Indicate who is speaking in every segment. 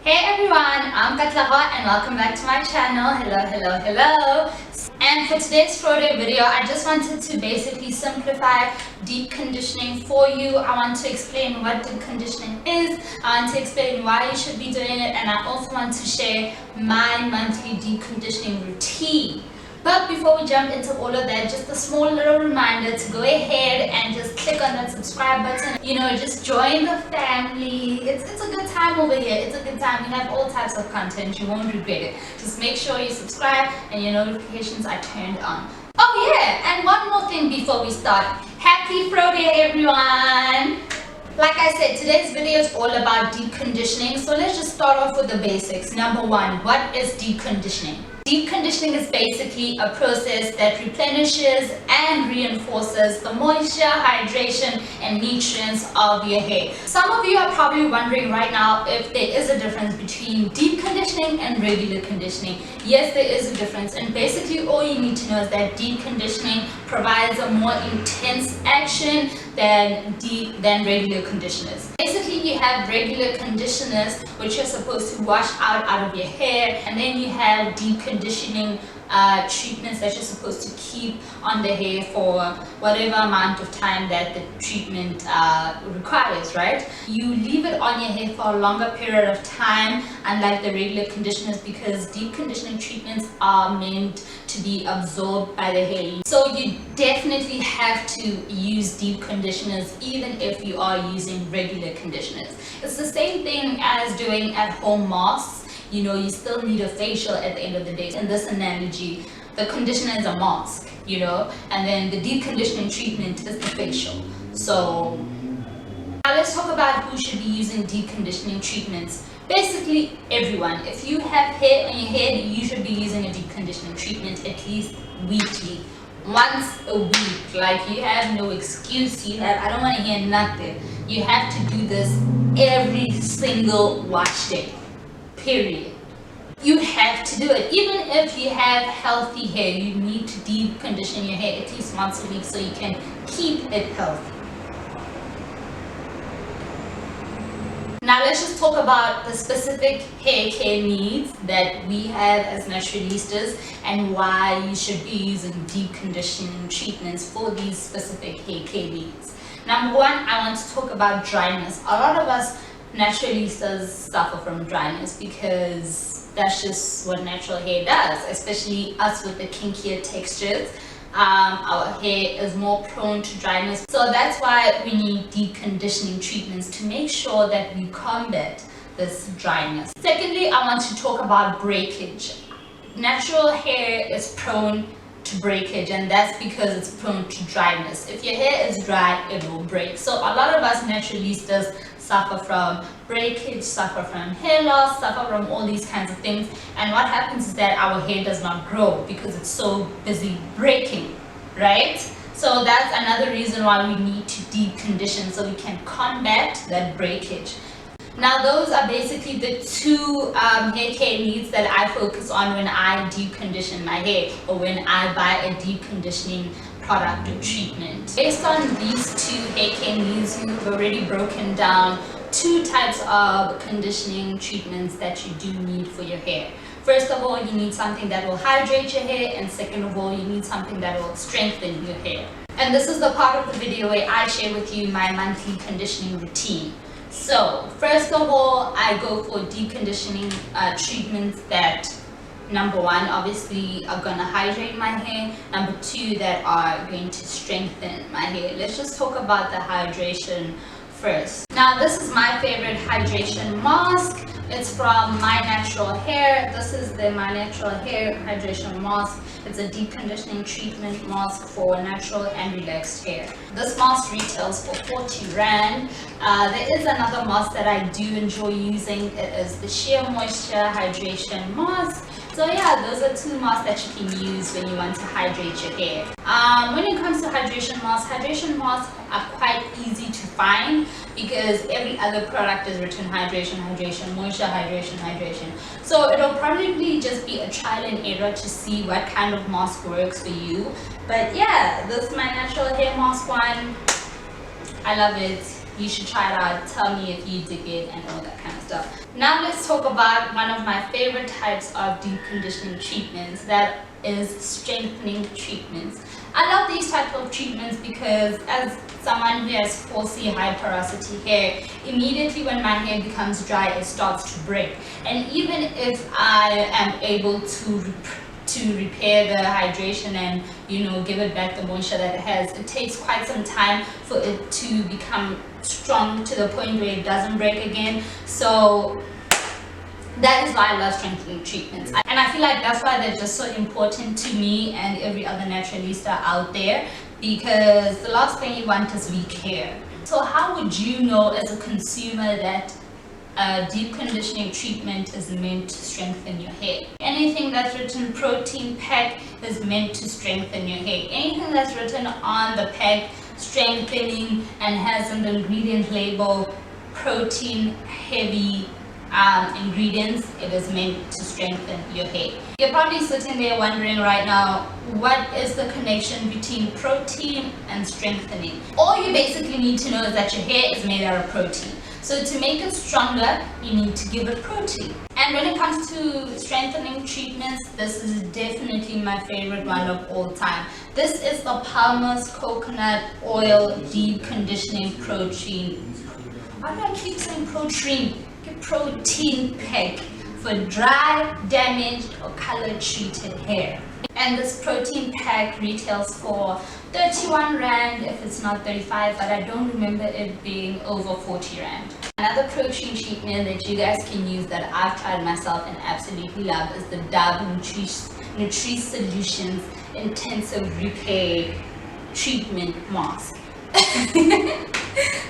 Speaker 1: Hey everyone, I'm Katlaha and welcome back to my channel. Hello. And for today's Froday video, I just wanted to basically simplify deep conditioning for you. I want to explain what deep conditioning is. I want to explain why you should be doing it, and I also want to share my monthly deep conditioning routine. But before we jump into all of that, just a small little reminder to go ahead and just click on that subscribe button. Just join the family. It's a good time over here. It's a good time. We have all types of content. You won't regret it. Just make sure you subscribe and your notifications are turned on. Oh yeah, and one more thing before we start. Happy Froday, everyone! Like I said, today's video is all about deep conditioning. So let's just start off with the basics. Number one, what is deep conditioning? Deep conditioning is basically a process that replenishes and reinforces the moisture, hydration, and nutrients of your hair. Some of you are probably wondering right now if there is a difference between deep conditioning and regular conditioning. Yes, there is a difference, and basically all you need to know is that deep conditioning provides a more intense action than regular conditioners. Basically, you have regular conditioners which are supposed to wash out of your hair, and then you have deep conditioning treatments that you're supposed to keep on the hair for whatever amount of time that the treatment requires, right? You leave it on your hair for a longer period of time, unlike the regular conditioners, because deep conditioning treatments are meant to be absorbed by the hair. So you definitely have to use deep conditioners even if you are using regular conditioners. It's the same thing as doing at-home masks. You still need a facial at the end of the day. In this analogy, the conditioner is a mask, and then the deep conditioning treatment is the facial. So now let's talk about who should be using deep conditioning treatments. Basically everyone. If you have hair on your head, you should be using a deep conditioning treatment at least weekly. Once a week. Like, you have no excuse. I don't want to hear nothing. You have to do this every single wash day. Period. You have to do it. Even if you have healthy hair, you need to deep condition your hair at least once a week so you can keep it healthy. Now let's just talk about the specific hair care needs that we have as naturalistas and why you should be using deep conditioning treatments for these specific hair care needs. Number one, I want to talk about dryness. A lot of us naturalistas suffer from dryness because that's just what natural hair does, especially us with the kinkier textures. Our hair is more prone to dryness, so that's why we need deep conditioning treatments to make sure that we combat this dryness. Secondly, I want to talk about breakage. Natural hair is prone to breakage, and that's because it's prone to dryness. If your hair is dry, it will break. So a lot of us naturalistas suffer from breakage, suffer from hair loss, suffer from all these kinds of things, and what happens is that our hair does not grow because it's so busy breaking, right? So that's another reason why we need to deep condition, so we can combat that breakage. Now those are basically the two hair care needs that I focus on when I deep condition my hair, or when I buy a deep conditioning product or treatment. Based on these two hair care needs, you've already broken down two types of conditioning treatments that you do need for your hair. First of all, you need something that will hydrate your hair, and second of all, you need something that will strengthen your hair. And this is the part of the video where I share with you my monthly conditioning routine. So first of all, I go for deep conditioning treatments that, number one, obviously are going to hydrate my hair. Number two, that are going to strengthen my hair. Let's just talk about the hydration first. Now this is my favorite hydration mask. It's from My Natural Hair. This is the My Natural Hair hydration mask. It's a deep conditioning treatment mask for natural and relaxed hair. This mask retails for 40 Rand. There is another mask that I do enjoy using. It is the Shea Moisture Hydration Mask. So yeah, those are two masks that you can use when you want to hydrate your hair. When it comes to hydration masks are quite easy to find because every other product is written hydration, moisture, hydration. So it'll probably just be a trial and error to see what kind of mask works for you. But yeah, this is My Natural Hair mask one. I love it. You should try it out. Tell me if you dig it and all that kind of stuff. Now let's talk about one of my favorite types of deep conditioning treatments, that is strengthening treatments. I love these types of treatments because as someone who has coarsely high porosity hair, immediately when my hair becomes dry, it starts to break. And even if I am able to repair the hydration and give it back the moisture that it has, it takes quite some time for it to become strong to the point where it doesn't break again. So that is why I love strengthening treatments, and I feel like that's why they're just so important to me and every other naturalista out there, because the last thing you want is weak hair. So how would you know as a consumer that a deep conditioning treatment is meant to strengthen your hair? Anything that's written protein pack is meant to strengthen your hair. Anything that's written on the pack strengthening and has an ingredient label protein heavy ingredients, it is meant to strengthen your hair. You're probably sitting there wondering right now, what is the connection between protein and strengthening? All you basically need to know is that your hair is made out of protein. So to make it stronger, you need to give it protein. And when it comes to strengthening treatments, this is definitely my favorite one of all time. This is the Palmer's Coconut Oil Deep Conditioning Protein. Why do I keep saying protein? Protein pack for dry, damaged or color treated hair. And this protein pack retails for 31 Rand if it's not 35, but I don't remember it being over 40 Rand. Another protein treatment that you guys can use that I've tried myself and absolutely love is the Dove Nutri Solutions Intensive Repair Treatment Mask.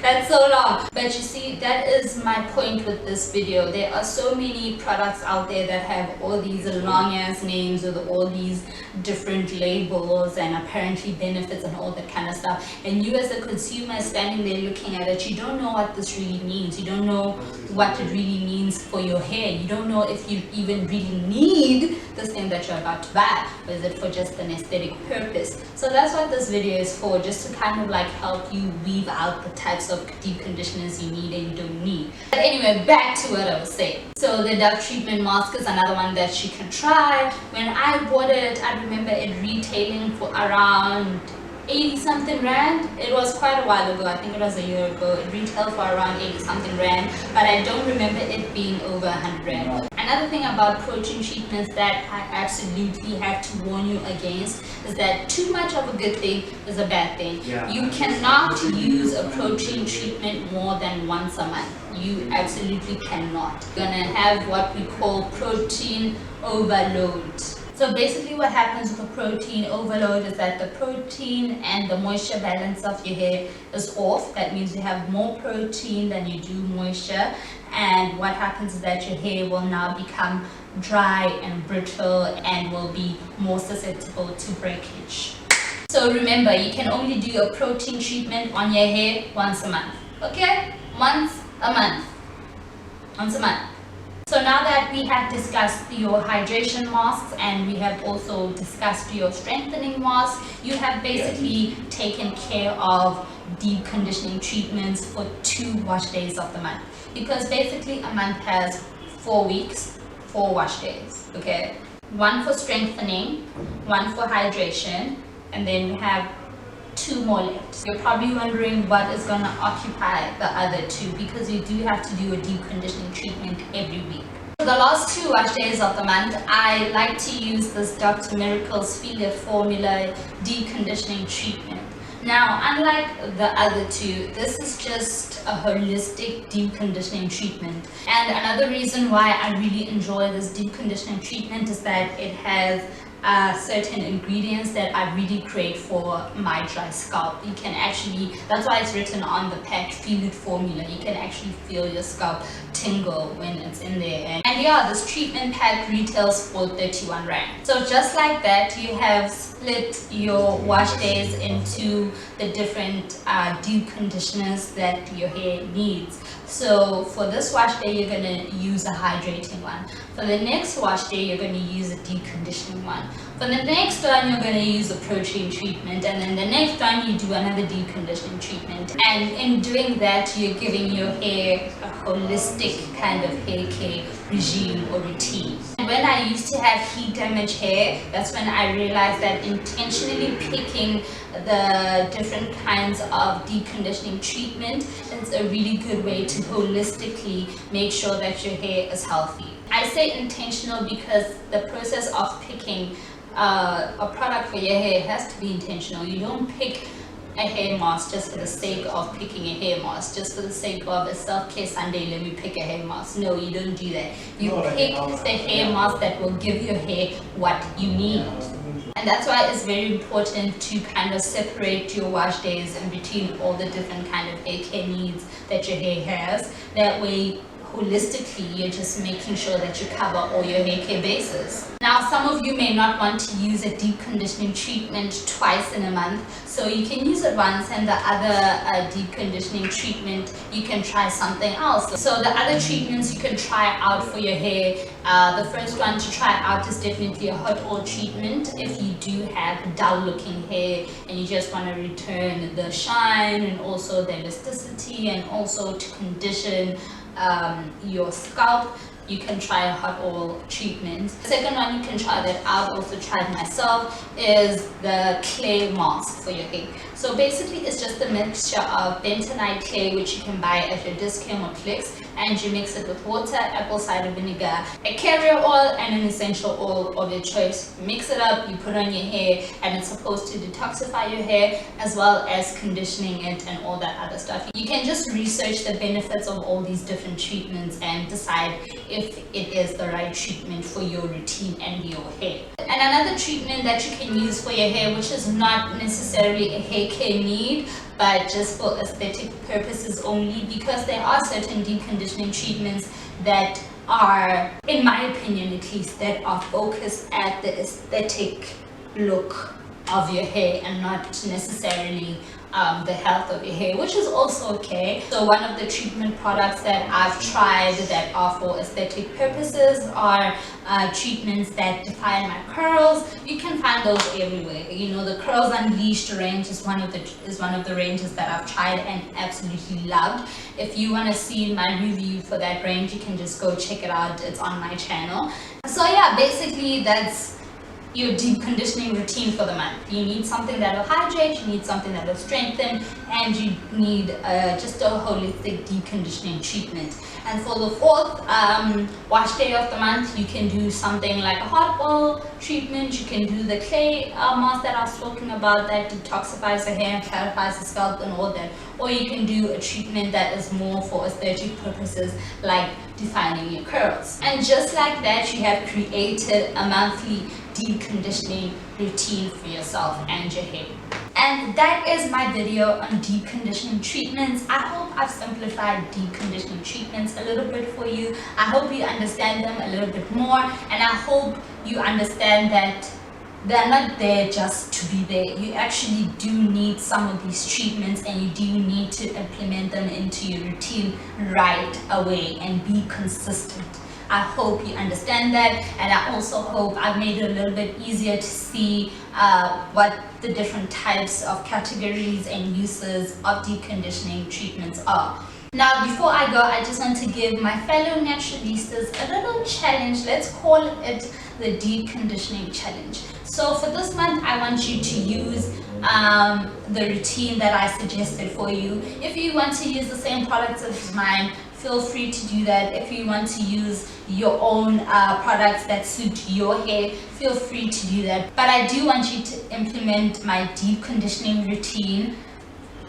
Speaker 1: That's so long, but you see, that is my point with this video. There are so many products out there that have all these long ass names with all these different labels and apparently benefits and all that kind of stuff, and you as a consumer standing there looking at it, you don't know what this really means. You don't know what it really means for your hair. You don't know if you even really need this thing that you're about to buy, or is it for just an aesthetic purpose? So that's what this video is for, just to kind of like help you weave out the types of deep conditioners you need and you don't need. But anyway, back to what I was saying. So the Dove treatment mask is another one that you can try. When I bought it, I remember it retailing for around 80 something Rand. It was quite a while ago, I think it was a year ago. It retailed for around 80 something Rand, but I don't remember it being over 100 Rand. Another thing about protein treatments that I absolutely have to warn you against is that too much of a good thing is a bad thing. You cannot use a protein treatment more than once a month. You absolutely cannot. You're gonna have what we call protein overload. So basically what happens with a protein overload is that the protein and the moisture balance of your hair is off. That means you have more protein than you do moisture, and what happens is that your hair will now become dry and brittle and will be more susceptible to breakage. So remember, you can only do a protein treatment on your hair once a month. Okay? Once a month. Once a month. So now that we have discussed your hydration masks and we have also discussed your strengthening masks, you have basically taken care of deep conditioning treatments for 2 wash days of the month. Because basically a month has 4 weeks, 4 wash days, okay? 1 for strengthening, 1 for hydration, and then we have 2 more left. You're probably wondering what is going to occupy the other 2, because you do have to do a deep conditioning treatment every week. For the last 2 wash days of the month, I like to use this Dr. Miracle's Feel It Formula Deep Conditioning Treatment. Now, unlike the other 2, this is just a holistic deep conditioning treatment. And another reason why I really enjoy this deep conditioning treatment is that it has certain ingredients that are really great for my dry scalp. You can actually, that's why it's written on the pack, Feel It Formula. You can actually feel your scalp tingle when it's in there. And yeah, this treatment pack retails for 31 Rand. So just like that, you have split your wash days into the different deep conditioners that your hair needs. So for this wash day, you're going to use a hydrating one. For the next wash day, you're going to use a deep conditioning one. For the next one, you're going to use a protein treatment, and then the next one you do another deep conditioning treatment. And in doing that, you're giving your hair a holistic kind of hair care regime or routine. And when I used to have heat damage hair, that's when I realized that intentionally picking the different kinds of deep conditioning treatment is a really good way to holistically make sure that your hair is healthy. I say intentional because the process of picking a product for your hair has to be intentional. You don't pick a hair mask just for the sake of picking a hair mask, just for the sake of a self-care Sunday, let me pick a hair mask. No, you don't do that. You pick the hair mask that will give your hair what you need. And that's why it's very important to kind of separate your wash days in between all the different kind of hair care needs that your hair has. That way, holistically, you're just making sure that you cover all your hair care bases. Now, some of you may not want to use a deep conditioning treatment twice in a month, so you can use it once, and the other deep conditioning treatment, you can try something else. So the other treatments you can try out for your hair, the first one to try out is definitely a hot oil treatment. If you do have dull looking hair and you just want to return the shine and also the elasticity and also to condition your scalp, you can try a hot oil treatment. The second one you can try that I've also tried myself is the clay mask for your hair. So basically it's just a mixture of bentonite clay, which you can buy at your discount or Clicks, and you mix it with water, apple cider vinegar, a carrier oil, and an essential oil of your choice. Mix it up, you put on your hair, and it's supposed to detoxify your hair as well as conditioning it and all that other stuff. You can just research the benefits of all these different treatments and decide if it is the right treatment for your routine and your hair. And another treatment that you can use for your hair, which is not necessarily a hair care need, but just for aesthetic purposes only, because there are certain deep conditioning treatments that are, in my opinion at least, that are focused at the aesthetic look of your hair and not necessarily the health of your hair, which is also okay. So one of the treatment products that I've tried that are for aesthetic purposes are treatments that define my curls. You can find those everywhere. You know, the Curls Unleashed range is one of the ranges that I've tried and absolutely loved. If you want to see my review for that range, you can just go check it out. It's on my channel. So yeah, basically that's your deep conditioning routine for the month. You need something that will hydrate, you need something that will strengthen, and you need just a holistic deep conditioning treatment. And for the fourth wash day of the month, you can do something like a hot oil treatment. You can do the clay mask that I was talking about that detoxifies the hair and clarifies the scalp and all that. Or you can do a treatment that is more for aesthetic purposes, like defining your curls. And just like that, you have created a monthly deep conditioning routine for yourself and your hair. And that is my video on deep conditioning treatments. I hope I've simplified deep conditioning treatments a little bit for you. I hope you understand them a little bit more, and I hope you understand that they're not there just to be there. You actually do need some of these treatments, and you do need to implement them into your routine right away and be consistent. I hope you understand that, and I also hope I've made it a little bit easier to see what the different types of categories and uses of deep conditioning treatments are. Now, before I go, I just want to give my fellow naturalistas a little challenge. Let's call it the deep conditioning challenge. So for this month, I want you to use the routine that I suggested for you. If you want to use the same products as mine, feel free to do that. If you want to use your own products that suit your hair, feel free to do that. But I do want you to implement my deep conditioning routine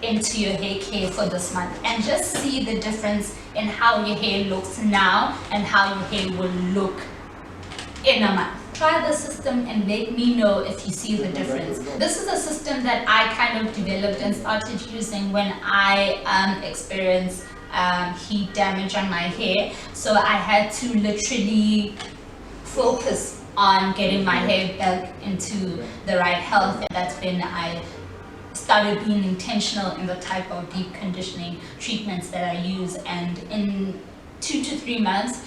Speaker 1: into your hair care for this month, and just see the difference in how your hair looks now and how your hair will look in a month. Try the system and let me know if you see the difference. This is a system that I kind of developed and started using when I experienced heat damage on my hair. So I had to literally focus on getting my hair back into the right health. And that's when I started being intentional in the type of deep conditioning treatments that I use, and in 2 to 3 months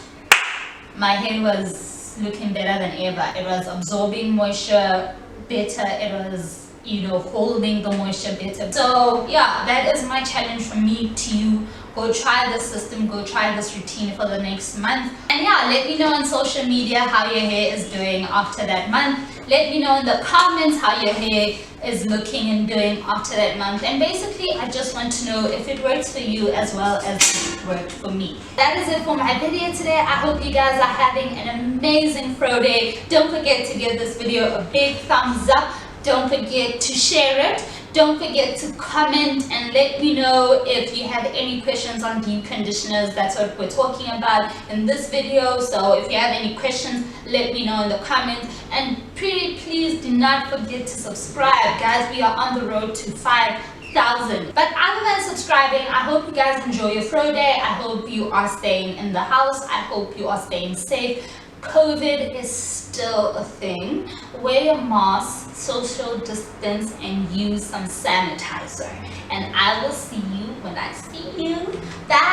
Speaker 1: my hair was looking better than ever. It was absorbing moisture better, it was, you know, holding the moisture better. So yeah, that is my challenge from me to you. Go try this system, go try this routine for the next month, and yeah, let me know on social media how your hair is doing after that month. Let me know in the comments how your hair is looking and doing after that month. And basically I just want to know if it works for you as well as it worked for me. That is it for my video today. I hope you guys are having an amazing Froday. Don't forget to give this video a big thumbs up. Don't forget to share it. Don't forget to comment and let me know if you have any questions on deep conditioners. That's what we're talking about in this video. So if you have any questions, let me know in the comments. And pretty please do not forget to subscribe, guys. We are on the road to 5,000. But other than subscribing, I hope you guys enjoy your Froday. I hope you are staying in the house. I hope you are staying safe. COVID is still a thing. Wear your mask, social distance, and use some sanitizer. And I will see you when I see you. Bye.